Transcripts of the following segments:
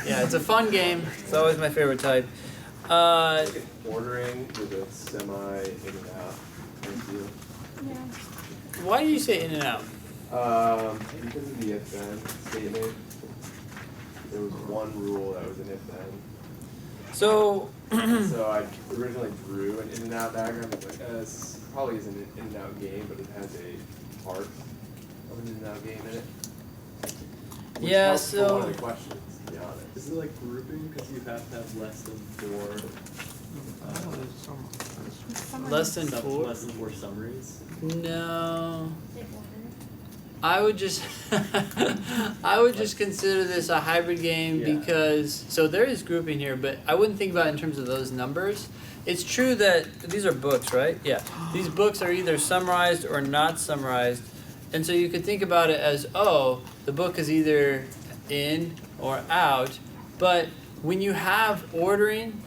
Yeah, it's a fun game. It's always my favorite type. Ordering with a semi in and out kind of deal. Yeah. Why do you say in and out? Because of the if-then statement, there was one rule that was an if-then. So, So I originally drew an in and out diagram. It's like, this probably is an in and out game, but it has a part of an in and out game in it. Which yeah, helps for one so of the questions, to be honest. Is it like grouping because you have to have less than four? less than 4? Less than 4 summaries. No. I would just I would just consider this a hybrid game Yeah. because so there is grouping here, but I wouldn't think about it in terms of those numbers. It's true that these are books, right? Yeah. These books are either summarized or not summarized. And so you could think about it as, oh, the book is either in or out. But when you have ordering,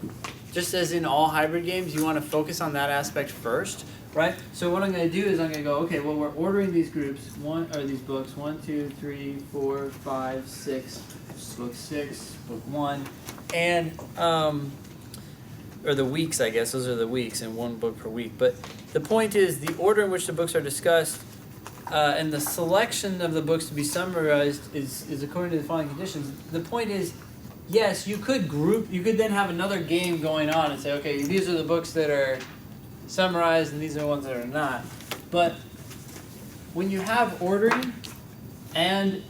just as in all hybrid games, you want to focus on that aspect first. Right? So what I'm going to do is I'm going to go, okay, well, we're ordering these groups, these books, 1, 2, 3, 4, 5, 6, book 6, book 1, and, or the weeks, I guess, those are the weeks, and one book per week. But the point is the order in which the books are discussed and the selection of the books to be summarized is according to the following conditions. The point is, yes, you could then have another game going on and say, okay, these are the books that are summarized and these are the ones that are not. But when you have ordering and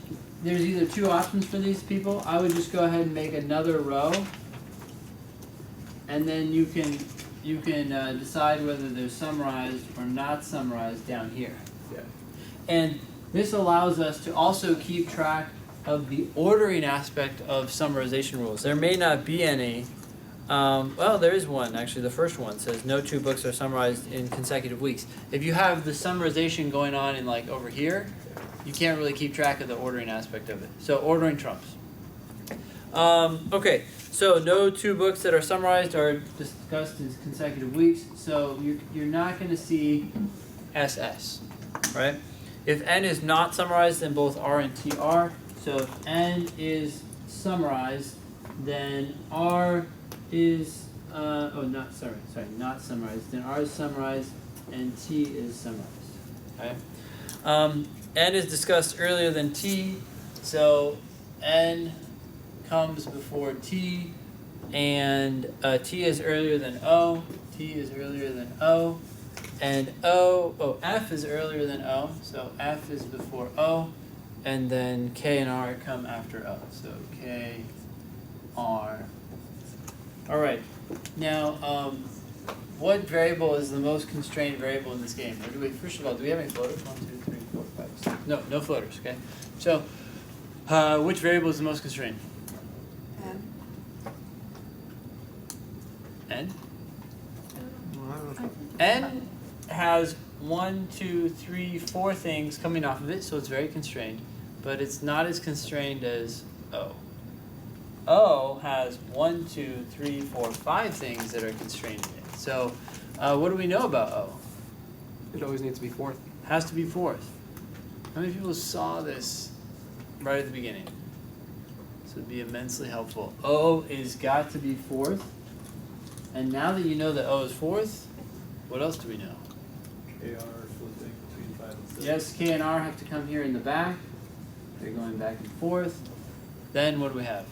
there's either 2 options for these people, I would just go ahead and make another row, and then you can decide whether they're summarized or not summarized down here. Yeah. And this allows us to also keep track of the ordering aspect of summarization rules. There may not be any. Well, there is one, actually. The first one says no 2 books are summarized in consecutive weeks. If you have the summarization going on in like over here, you can't really keep track of the ordering aspect of it. So ordering trumps. Okay, so no 2 books that are summarized are discussed in consecutive weeks. So you're not going to see SS, right? If N is not summarized, then both R and T are. So if N is summarized, then R is not summarized. Then R is summarized and T is summarized. Okay. N is discussed earlier than T, so N comes before T, and T is earlier than O. T is earlier than O, and F is earlier than O, so F is before O, and then K and R come after O. So K, R. All right. Now, what variable is the most constrained variable in this game? Or first of all, do we have any floaters? 1, 2, 3, 4, 5, 6. No floaters. Okay. So, which variable is the most constrained? N. N has 1, 2, 3, 4 things coming off of it, so it's very constrained, but it's not as constrained as O. O has 1, 2, 3, 4, 5 things that are constrained in it. So, what do we know about O? It always needs to be 4th. Has to be 4th. How many people saw this right at the beginning? This would be immensely helpful. O is got to be 4th. And now that you know that O is 4th, what else do we know? KR flipping between 5 and 6. Yes, K and R have to come here in the back. They're going back and forth. Then what do we have?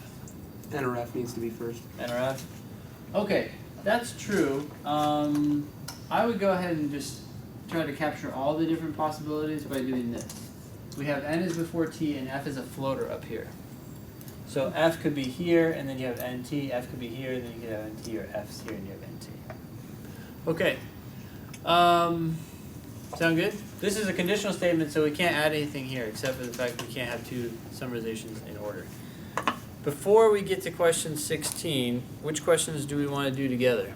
N or F needs to be first. N or F? Okay, that's true. I would go ahead and just try to capture all the different possibilities by doing this. We have N is before T and F is a floater up here. So F could be here and then you have NT, F could be here and then you could have NT, or F's here and you have NT. Okay. Sound good? This is a conditional statement, so we can't add anything here except for the fact we can't have 2 summarizations in order. Before we get to question 16, which questions do we want to do together?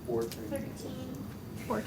4, 3. 13. 14.